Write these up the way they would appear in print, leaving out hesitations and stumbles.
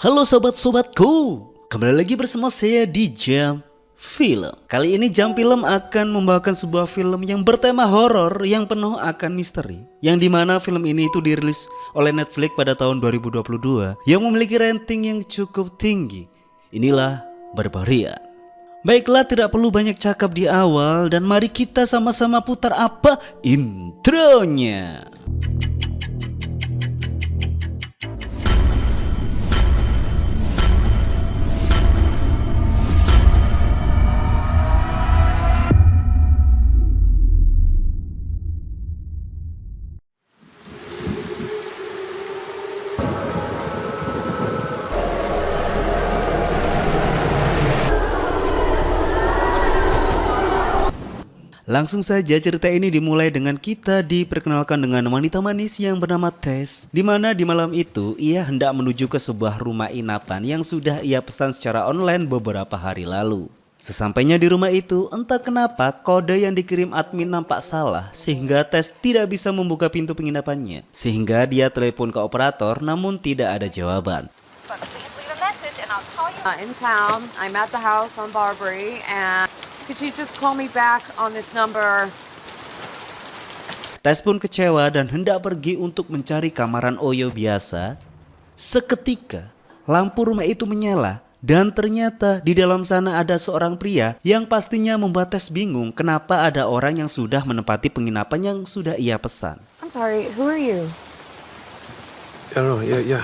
Halo sobat-sobatku, kembali lagi bersama saya di Jam Film. Kali ini Jam Film akan membawakan sebuah film yang bertema horor yang penuh akan misteri. Yang dimana film ini itu dirilis oleh Netflix pada tahun 2022 yang memiliki rating yang cukup tinggi. Inilah Barbarian. Baiklah, tidak perlu banyak cakap di awal dan mari kita sama-sama putar apa intronya. Langsung saja cerita ini dimulai dengan kita diperkenalkan dengan wanita manis yang bernama Tess, di mana di malam itu ia hendak menuju ke sebuah rumah inapan yang sudah ia pesan secara online beberapa hari lalu. Sesampainya di rumah itu, entah kenapa kode yang dikirim admin nampak salah sehingga Tess tidak bisa membuka pintu penginapannya. Sehingga dia telepon ke operator namun tidak ada jawaban. In town, I'm at the house on Barbary, and could you just call me back on this number? Tess pun kecewa dan hendak pergi untuk mencari kamaran Oyo biasa. Seketika, lampu rumah itu menyala dan ternyata di dalam sana ada seorang pria yang pastinya membuat Tess bingung kenapa ada orang yang sudah menempati penginapan yang sudah ia pesan. I'm sorry, who are you? I don't know. Yeah.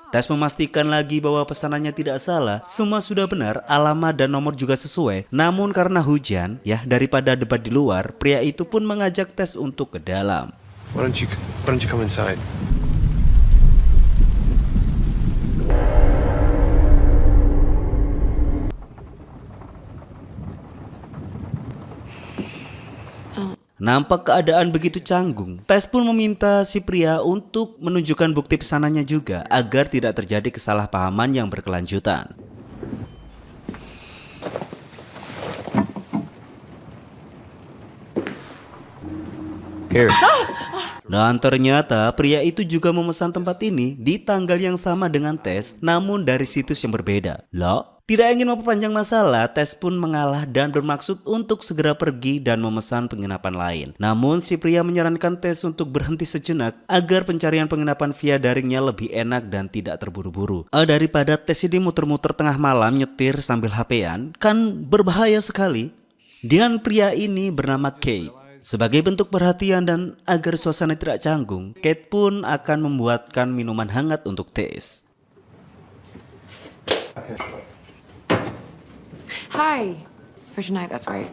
Tess memastikan lagi bahwa pesanannya tidak salah, semua sudah benar, alamat dan nomor juga sesuai. Namun karena hujan, daripada debat di luar, pria itu pun mengajak Tess untuk ke dalam. Why don't you come inside? Nampak keadaan begitu canggung, Tess pun meminta si pria untuk menunjukkan bukti pesanannya juga agar tidak terjadi kesalahpahaman yang berkelanjutan. Here. Dan ternyata pria itu juga memesan tempat ini di tanggal yang sama dengan Tess, namun dari situs yang berbeda. Loh? Tidak ingin memperpanjang masalah, Tess pun mengalah dan bermaksud untuk segera pergi dan memesan penginapan lain. Namun si pria menyarankan Tess untuk berhenti sejenak agar pencarian penginapan via daringnya lebih enak dan tidak terburu-buru. Daripada Tess ini muter-muter tengah malam nyetir sambil HP-an, kan berbahaya sekali. Dan pria ini bernama Kate. Sebagai bentuk perhatian dan agar suasana tidak canggung, Kate pun akan membuatkan minuman hangat untuk Tess. Hi. First night, that's right.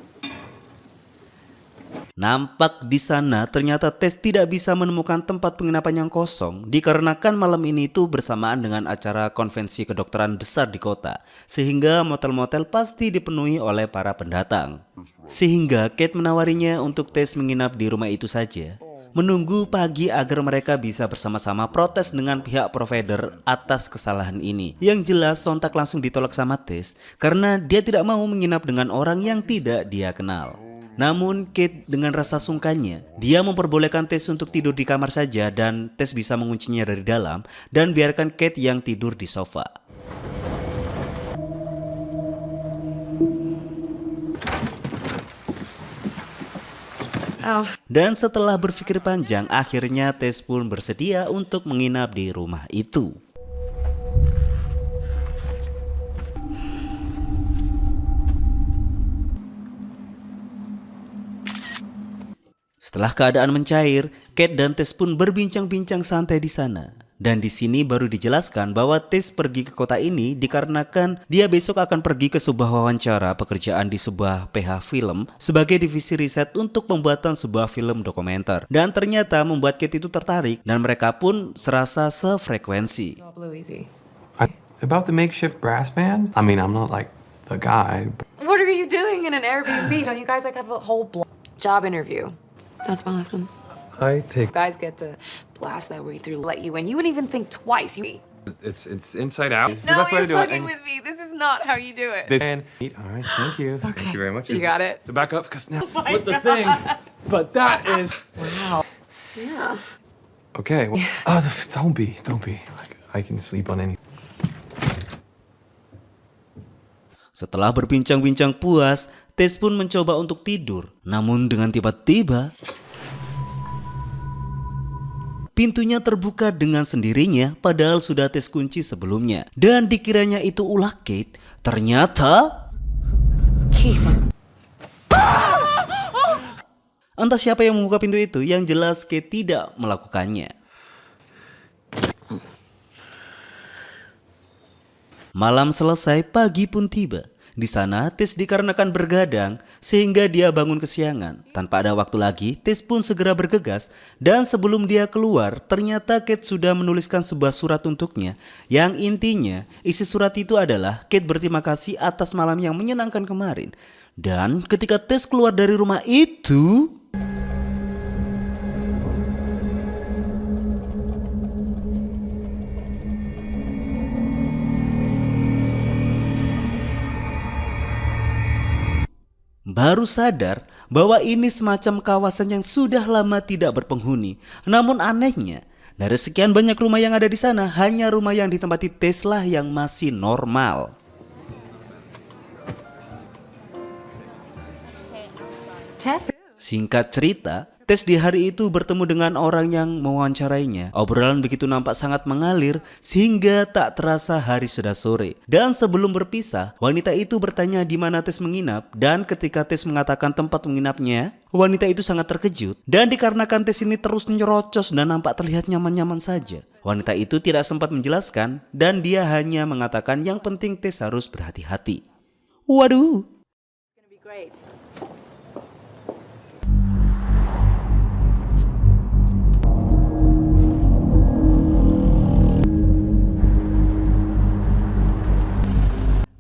Nampak di sana ternyata Tess tidak bisa menemukan tempat penginapan yang kosong dikarenakan malam ini itu bersamaan dengan acara konvensi kedokteran besar di kota, sehingga motel-motel pasti dipenuhi oleh para pendatang. Sehingga Kate menawarinya untuk Tess menginap di rumah itu saja, menunggu pagi agar mereka bisa bersama-sama protes dengan pihak provider atas kesalahan ini. Yang jelas sontak langsung ditolak sama Tess karena dia tidak mau menginap dengan orang yang tidak dia kenal. Namun Kate dengan rasa sungkannya, dia memperbolehkan Tess untuk tidur di kamar saja dan Tess bisa menguncinya dari dalam dan biarkan Kate yang tidur di sofa. Dan setelah berpikir panjang, akhirnya Tess pun bersedia untuk menginap di rumah itu. Setelah keadaan mencair, Kate dan Tess pun berbincang-bincang santai di sana. Dan di sini baru dijelaskan bahwa Tess pergi ke kota ini dikarenakan dia besok akan pergi ke sebuah wawancara pekerjaan di sebuah PH film sebagai divisi riset untuk pembuatan sebuah film dokumenter. Dan ternyata membuat Kate itu tertarik dan mereka pun serasa sefrekuensi. About the makeshift brass band? I mean, I'm not like the guy. What are you doing in an Airbnb? Don't you guys like have a whole job interview? That's my lesson. I take. Guys get to blast that way through, let you in. You wouldn't even think twice. It's inside out. It's the No, best way you're to do it. fucking with me. This is not how you do it. All right, thank you. Thank you very much. You got it? To back up, because now with the thing, but that is Wow. Yeah. okay. Well, don't be. Like, I can sleep on anything. Setelah berbincang-bincang puas, Tess pun mencoba untuk tidur. Namun dengan tiba-tiba pintunya terbuka dengan sendirinya padahal sudah Tess kunci sebelumnya. Dan dikiranya itu ulah Kate, ternyata entah siapa yang membuka pintu itu, yang jelas Kate tidak melakukannya. Malam selesai, pagi pun tiba. Di sana, Tess dikarenakan bergadang sehingga dia bangun kesiangan. Tanpa ada waktu lagi, Tess pun segera bergegas dan sebelum dia keluar, ternyata Kate sudah menuliskan sebuah surat untuknya. Yang intinya, isi surat itu adalah Kate berterima kasih atas malam yang menyenangkan kemarin. Dan ketika Tess keluar dari rumah itu, baru sadar bahwa ini semacam kawasan yang sudah lama tidak berpenghuni. Namun anehnya, dari sekian banyak rumah yang ada di sana, hanya rumah yang ditempati Tess lah yang masih normal. Singkat cerita, Tess di hari itu bertemu dengan orang yang mewawancarainya. Obrolan begitu nampak sangat mengalir sehingga tak terasa hari sudah sore. Dan sebelum berpisah, wanita itu bertanya di mana Tess menginap. Dan ketika Tess mengatakan tempat menginapnya, wanita itu sangat terkejut. Dan dikarenakan Tess ini terus nyerocos dan nampak terlihat nyaman-nyaman saja, wanita itu tidak sempat menjelaskan dan dia hanya mengatakan yang penting Tess harus berhati-hati. Waduh.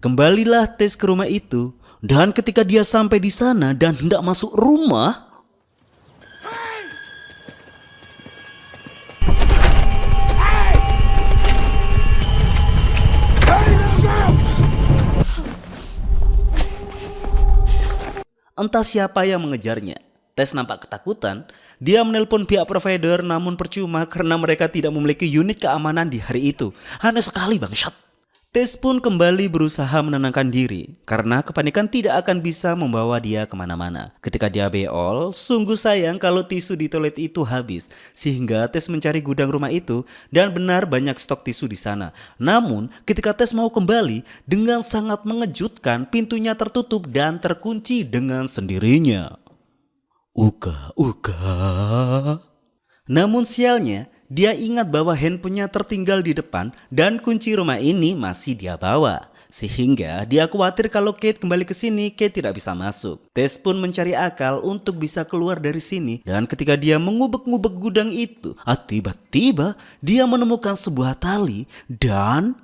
Kembalilah Tess ke rumah itu, dan ketika dia sampai di sana dan hendak masuk rumah, entah siapa yang mengejarnya. Tess nampak ketakutan. Dia menelpon pihak provider namun percuma karena mereka tidak memiliki unit keamanan di hari itu. Aneh sekali bangsat. Tess pun kembali berusaha menenangkan diri karena kepanikan tidak akan bisa membawa dia kemana-mana. Ketika dia beol, sungguh sayang kalau tisu di toilet itu habis sehingga Tess mencari gudang rumah itu dan benar banyak stok tisu di sana. Namun ketika Tess mau kembali, dengan sangat mengejutkan pintunya tertutup dan terkunci dengan sendirinya. Uga. Namun sialnya, dia ingat bahwa handphonenya tertinggal di depan dan kunci rumah ini masih dia bawa. Sehingga dia khawatir kalau Kate kembali ke sini, Kate tidak bisa masuk. Tess pun mencari akal untuk bisa keluar dari sini. Dan ketika dia mengubek-ngubek gudang itu, tiba-tiba dia menemukan sebuah tali dan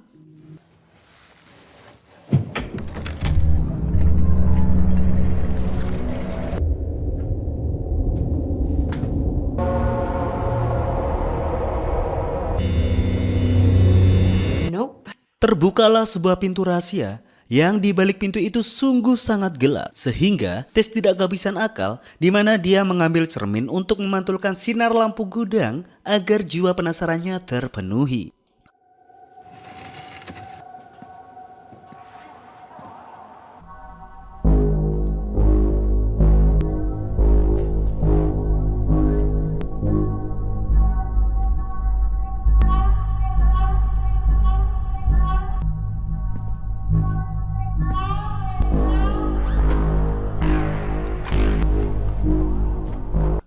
terbukalah sebuah pintu rahasia yang di balik pintu itu sungguh sangat gelap sehingga Tess tidak kehabisan akal di mana dia mengambil cermin untuk memantulkan sinar lampu gudang agar jiwa penasarannya terpenuhi.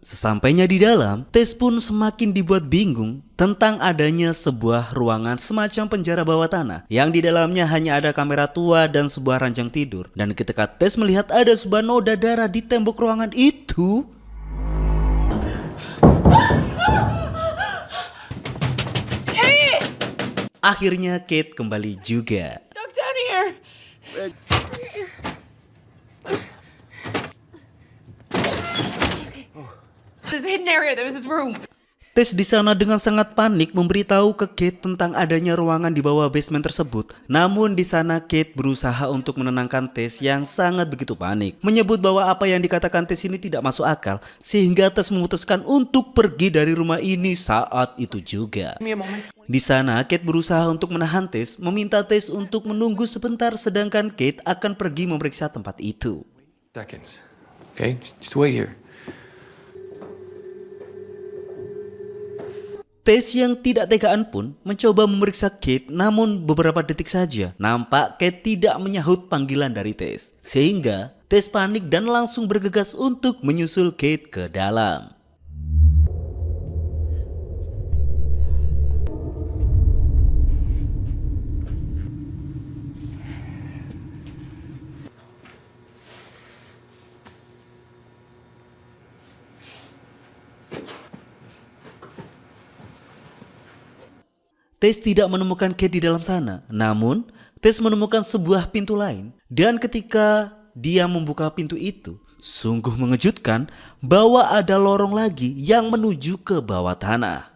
Sesampainya di dalam, Tess pun semakin dibuat bingung tentang adanya sebuah ruangan semacam penjara bawah tanah yang di dalamnya hanya ada kamera tua dan sebuah ranjang tidur. Dan ketika Tess melihat ada sebuah noda darah di tembok ruangan itu, Kate! Akhirnya Kate kembali juga. Stuck down here! This hidden area, there was this room. Tess di sana dengan sangat panik memberitahu ke Kate tentang adanya ruangan di bawah basement tersebut. Namun di sana Kate berusaha untuk menenangkan Tess yang sangat begitu panik, menyebut bahwa apa yang dikatakan Tess ini tidak masuk akal, sehingga Tess memutuskan untuk pergi dari rumah ini saat itu juga. Di sana Kate berusaha untuk menahan Tess, meminta Tess untuk menunggu sebentar, sedangkan Kate akan pergi memeriksa tempat itu. Seconds. Okay, just wait here. Tess yang tidak tegaan pun mencoba memeriksa Kate, namun beberapa detik saja nampak Kate tidak menyahut panggilan dari Tess. Sehingga Tess panik dan langsung bergegas untuk menyusul Kate ke dalam. Tess tidak menemukan Kate di dalam sana, namun Tess menemukan sebuah pintu lain. Dan ketika dia membuka pintu itu, sungguh mengejutkan bahwa ada lorong lagi yang menuju ke bawah tanah.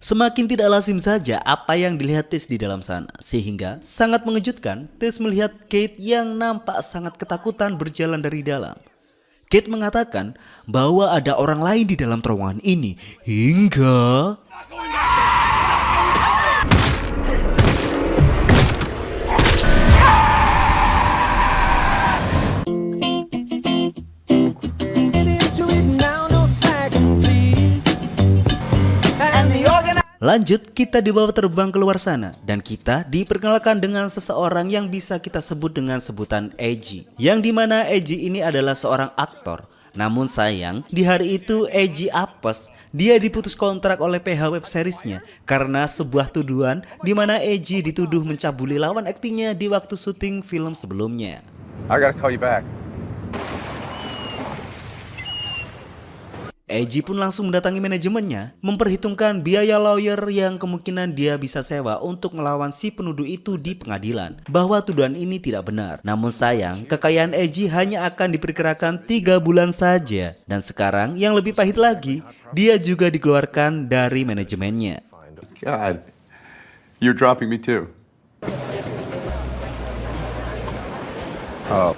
Semakin tidak lazim saja apa yang dilihat Tess di dalam sana, sehingga sangat mengejutkan Tess melihat Kate yang nampak sangat ketakutan berjalan dari dalam. Kate mengatakan bahwa ada orang lain di dalam terowongan ini, hingga lanjut, kita dibawa terbang keluar sana dan kita diperkenalkan dengan seseorang yang bisa kita sebut dengan sebutan Eiji, yang dimana Eiji ini adalah seorang aktor. Namun sayang, di hari itu Eiji apes. Dia diputus kontrak oleh PH web seriesnya karena sebuah tuduhan di mana Eiji dituduh mencabuli lawan aktingnya di waktu syuting film sebelumnya. I gotta call you back. Eiji pun langsung mendatangi manajemennya, memperhitungkan biaya lawyer yang kemungkinan dia bisa sewa untuk melawan si penuduh itu di pengadilan, bahwa tuduhan ini tidak benar. Namun sayang, kekayaan Eiji hanya akan diperkirakan 3 bulan saja. Dan sekarang yang lebih pahit lagi, dia juga dikeluarkan dari manajemennya. God, you're dropping me too. Oh.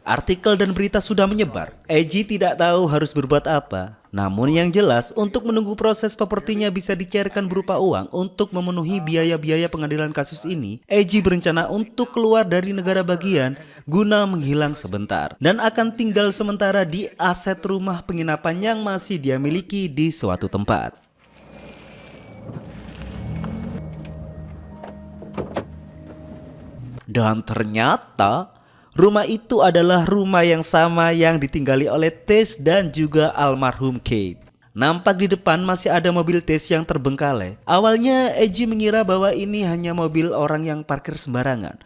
Artikel dan berita sudah menyebar. Eiji tidak tahu harus berbuat apa. Namun yang jelas, untuk menunggu proses propertinya bisa dicairkan berupa uang untuk memenuhi biaya-biaya pengadilan kasus ini, Eiji berencana untuk keluar dari negara bagian guna menghilang sebentar dan akan tinggal sementara di aset rumah penginapan yang masih dia miliki di suatu tempat. Dan ternyata rumah itu adalah rumah yang sama yang ditinggali oleh Tess dan juga almarhum Kate. Nampak di depan masih ada mobil Tess yang terbengkalai. Awalnya Eiji mengira bahwa ini hanya mobil orang yang parkir sembarangan.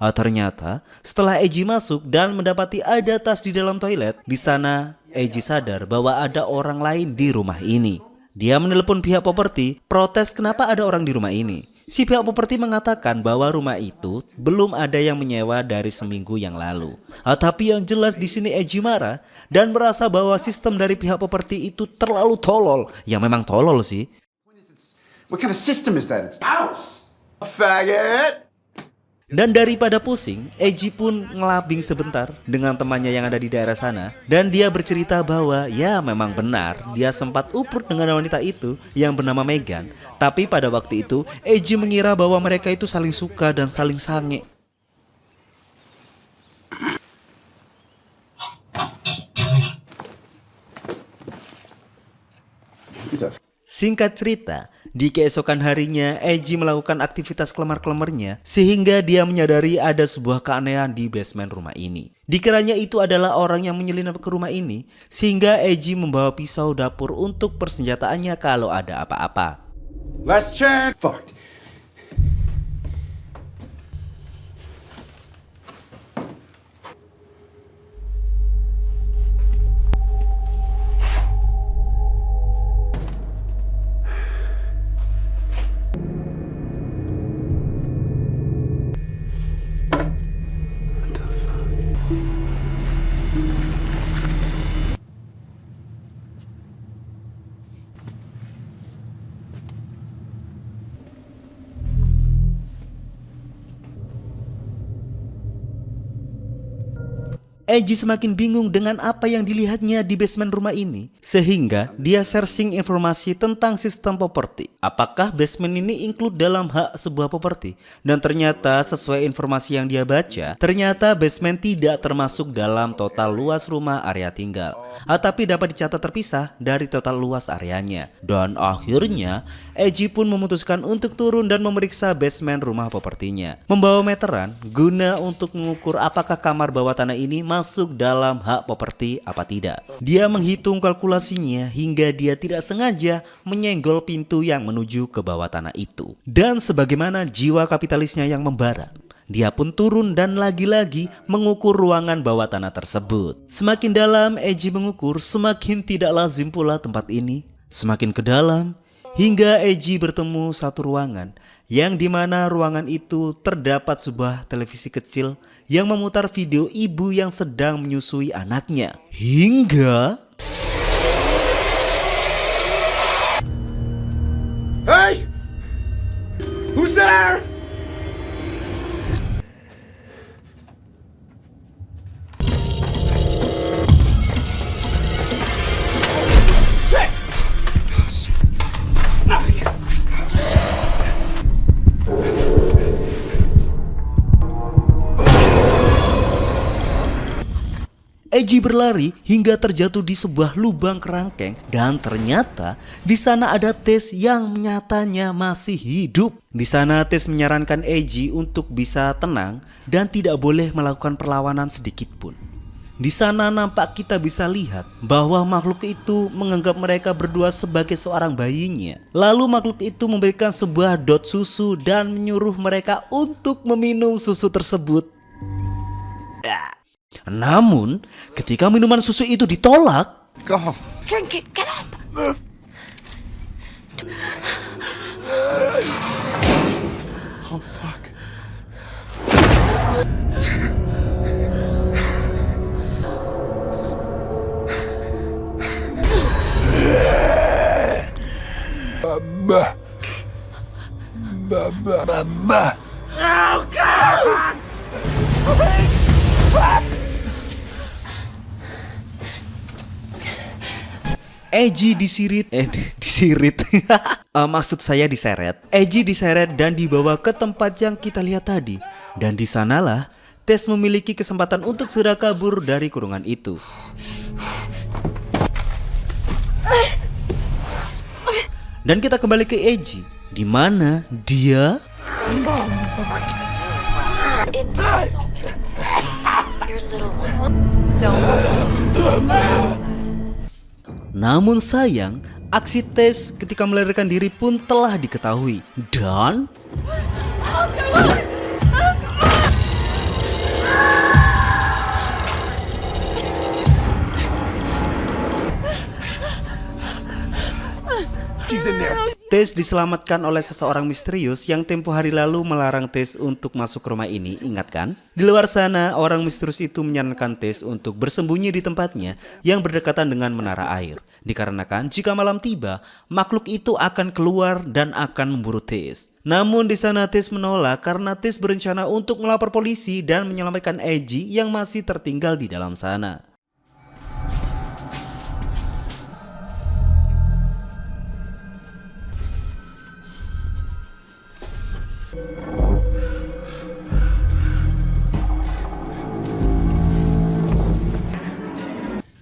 Ternyata setelah Eiji masuk dan mendapati ada tas di dalam toilet, di sana Eiji sadar bahwa ada orang lain di rumah ini. Dia menelepon pihak properti, protes kenapa ada orang di rumah ini. Si pihak properti mengatakan bahwa rumah itu belum ada yang menyewa dari seminggu yang lalu. Tapi yang jelas di sini Eiji marah dan merasa bahwa sistem dari pihak properti itu terlalu tolol. Yang memang tolol sih. What kind of system is that? It's a house. A faggot. Dan daripada pusing, Eiji pun ngelabing sebentar dengan temannya yang ada di daerah sana. Dan dia bercerita bahwa ya memang benar, dia sempat uprut dengan wanita itu yang bernama Megan. Tapi pada waktu itu, Eiji mengira bahwa mereka itu saling suka dan saling sange. Singkat cerita, di keesokan harinya Eiji melakukan aktivitas kelemar-kelemarnya sehingga dia menyadari ada sebuah keanehan di basement rumah ini. Dikiranya itu adalah orang yang menyelinap ke rumah ini sehingga Eiji membawa pisau dapur untuk persenjataannya kalau ada apa-apa. Last chance. Fucked. Eiji semakin bingung dengan apa yang dilihatnya di basement rumah ini, sehingga dia searching informasi tentang sistem properti. Apakah basement ini include dalam hak sebuah properti? Dan ternyata sesuai informasi yang dia baca, ternyata basement tidak termasuk dalam total luas rumah area tinggal, tapi dapat dicatat terpisah dari total luas areanya. Dan akhirnya Eiji pun memutuskan untuk turun dan memeriksa basement rumah propertinya, membawa meteran guna untuk mengukur apakah kamar bawah tanah ini masuk dalam hak properti apa tidak. Dia menghitung kalkulasinya hingga dia tidak sengaja menyenggol pintu yang menuju ke bawah tanah itu. Dan sebagaimana jiwa kapitalisnya yang membara, dia pun turun dan lagi-lagi mengukur ruangan bawah tanah tersebut. Semakin dalam Eiji mengukur, semakin tidak lazim pula tempat ini. Semakin ke dalam, hingga Eiji bertemu satu ruangan, yang dimana ruangan itu terdapat sebuah televisi kecil yang memutar video ibu yang sedang menyusui anaknya. Hingga Hey! Who's there? Shit! Eiji berlari hingga terjatuh di sebuah lubang kerangkeng dan ternyata di sana ada Tess yang nyatanya masih hidup. Di sana Tess menyarankan Eiji untuk bisa tenang dan tidak boleh melakukan perlawanan sedikit pun. Di sana nampak kita bisa lihat bahwa makhluk itu menganggap mereka berdua sebagai seorang bayinya. Lalu makhluk itu memberikan sebuah dot susu dan menyuruh mereka untuk meminum susu tersebut. Namun, ketika minuman susu itu ditolak, Go. Drink it, get up. Oh, fuck. Eiji diseret. Maksud saya diseret. Eiji diseret dan dibawa ke tempat yang kita lihat tadi. Dan di sanalah Tess memiliki kesempatan untuk segera kabur dari kurungan itu. Dan kita kembali ke Eiji, di mana dia namun sayang, aksi Tess ketika melarikan diri pun telah diketahui. Dan Tess diselamatkan oleh seseorang misterius yang tempo hari lalu melarang Tess untuk masuk ke rumah ini, ingat kan? Di luar sana, orang misterius itu menyarankan Tess untuk bersembunyi di tempatnya yang berdekatan dengan menara air. Dikarenakan jika malam tiba, makhluk itu akan keluar dan akan memburu Tess. Namun di sana Tess menolak karena Tess berencana untuk melapor polisi dan menyelamatkan Eiji yang masih tertinggal di dalam sana.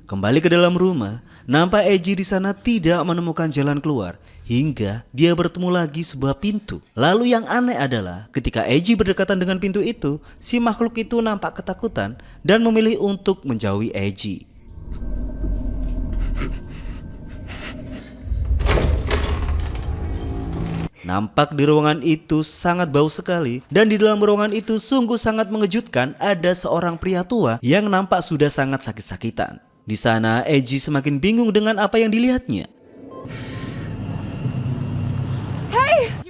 Kembali ke dalam rumah, nampak Eiji di sana tidak menemukan jalan keluar hingga dia bertemu lagi sebuah pintu. Lalu yang aneh adalah ketika Eiji berdekatan dengan pintu itu, si makhluk itu nampak ketakutan dan memilih untuk menjauhi Eiji. Nampak di ruangan itu sangat bau sekali, dan di dalam ruangan itu sungguh sangat mengejutkan. Ada seorang pria tua yang nampak sudah sangat sakit-sakitan. Di sana Eiji semakin bingung dengan apa yang dilihatnya.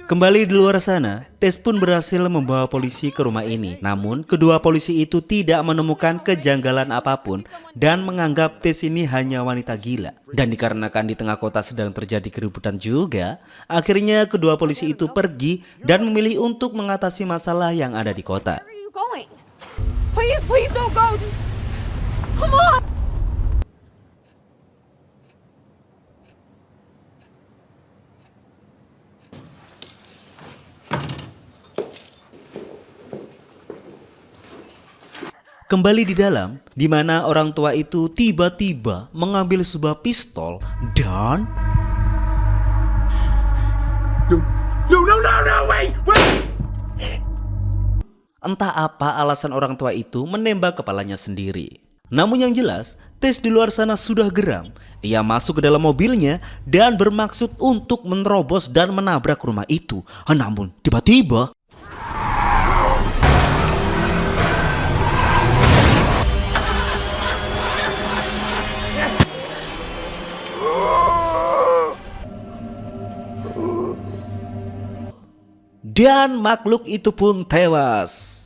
Kembali di luar sana, Tess pun berhasil membawa polisi ke rumah ini. Namun, kedua polisi itu tidak menemukan kejanggalan apapun dan menganggap Tess ini hanya wanita gila. Dan dikarenakan di tengah kota sedang terjadi keributan juga, akhirnya kedua polisi itu pergi dan memilih untuk mengatasi masalah yang ada di kota. Where are you going? Please don't go. Just come on. Kembali di dalam, di mana orang tua itu tiba-tiba mengambil sebuah pistol dan No, wait! entah apa alasan orang tua itu menembak kepalanya sendiri. Namun yang jelas, Tess di luar sana sudah geram. Ia masuk ke dalam mobilnya dan bermaksud untuk menerobos dan menabrak rumah itu. Namun tiba-tiba dan makhluk itu pun tewas.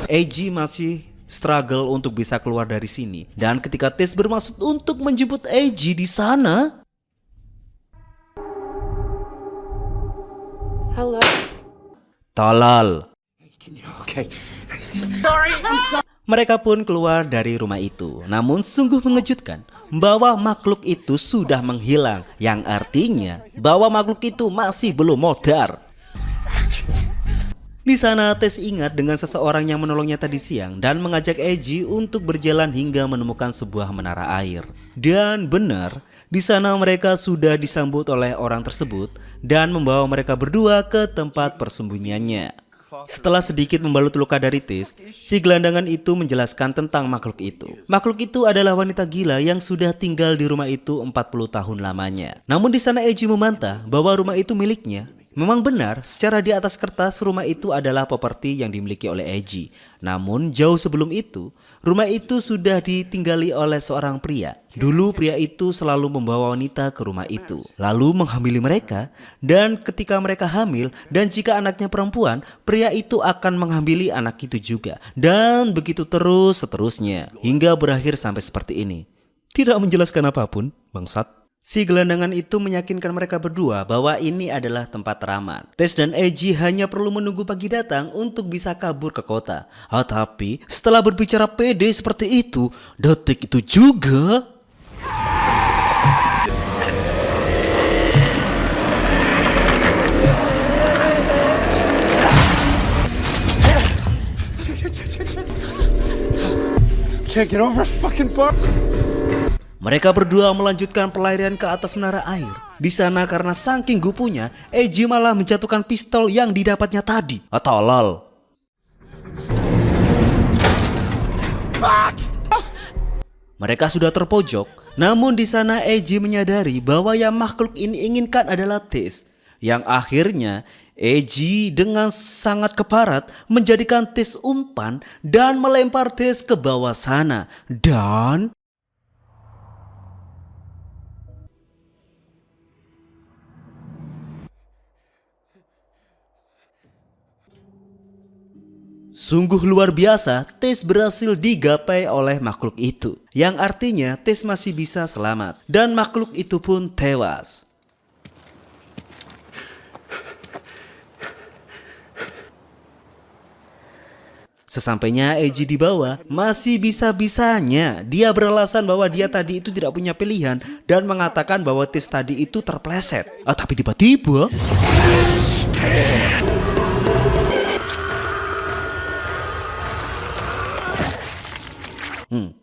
Eiji masih struggle untuk bisa keluar dari sini. Dan ketika Tess bermaksud untuk menjemput Eiji di sana, Hello. tolol. Okay. Mereka pun keluar dari rumah itu. Namun sungguh mengejutkan bahwa makhluk itu sudah menghilang, yang artinya bahwa makhluk itu masih belum modar. Di sana Tess ingat dengan seseorang yang menolongnya tadi siang dan mengajak Eiji untuk berjalan hingga menemukan sebuah menara air. Dan benar, di sana mereka sudah disambut oleh orang tersebut dan membawa mereka berdua ke tempat persembunyiannya. Setelah sedikit membalut luka dari Tess, si gelandangan itu menjelaskan tentang makhluk itu. Makhluk itu adalah wanita gila yang sudah tinggal di rumah itu 40 tahun lamanya. Namun di sana Eiji membantah bahwa rumah itu miliknya. Memang benar, secara di atas kertas rumah itu adalah properti yang dimiliki oleh Eiji. Namun jauh sebelum itu, rumah itu sudah ditinggali oleh seorang pria. Dulu pria itu selalu membawa wanita ke rumah itu, lalu menghamili mereka. Dan ketika mereka hamil dan jika anaknya perempuan, pria itu akan menghamili anak itu juga. Dan begitu terus seterusnya, hingga berakhir sampai seperti ini. Tidak menjelaskan apapun, bangsat. Si gelandangan itu meyakinkan mereka berdua bahwa ini adalah tempat teraman. Tess dan Eiji hanya perlu menunggu pagi datang untuk bisa kabur ke kota. Tapi setelah berbicara pede seperti itu, detik itu juga Can't get over a fucking bar. mereka berdua melanjutkan pelarian ke atas menara air. Di sana karena saking gupunya, Eiji malah menjatuhkan pistol yang didapatnya tadi. Tolol. Mereka sudah terpojok. Namun di sana Eiji menyadari bahwa yang makhluk ini inginkan adalah Tess. Yang akhirnya Eiji dengan sangat keparat menjadikan Tess umpan dan melempar Tess ke bawah sana. Dan sungguh luar biasa, Tess berhasil digapai oleh makhluk itu. Yang artinya Tess masih bisa selamat. Dan makhluk itu pun tewas. Sesampainya Eiji di bawah, masih bisa-bisanya dia beralasan bahwa dia tadi itu tidak punya pilihan dan mengatakan bahwa Tess tadi itu terpleset. Tapi tiba-tiba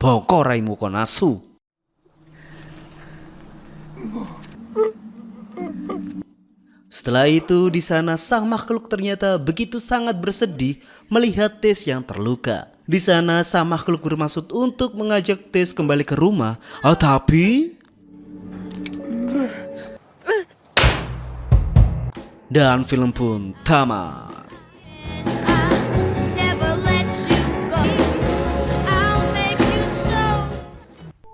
bongkor raimu konasu. Setelah itu di sana sang makhluk ternyata begitu sangat bersedih melihat Tess yang terluka. Di sana sang makhluk bermaksud untuk mengajak Tess kembali ke rumah. Tapi dan film pun tamat.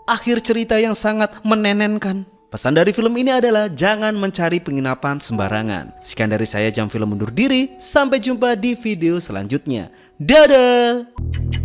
Akhir cerita yang sangat menenenkan. Pesan dari film ini adalah jangan mencari penginapan sembarangan. Sekian dari saya, Jam Film undur diri. Sampai jumpa di video selanjutnya. Dadah!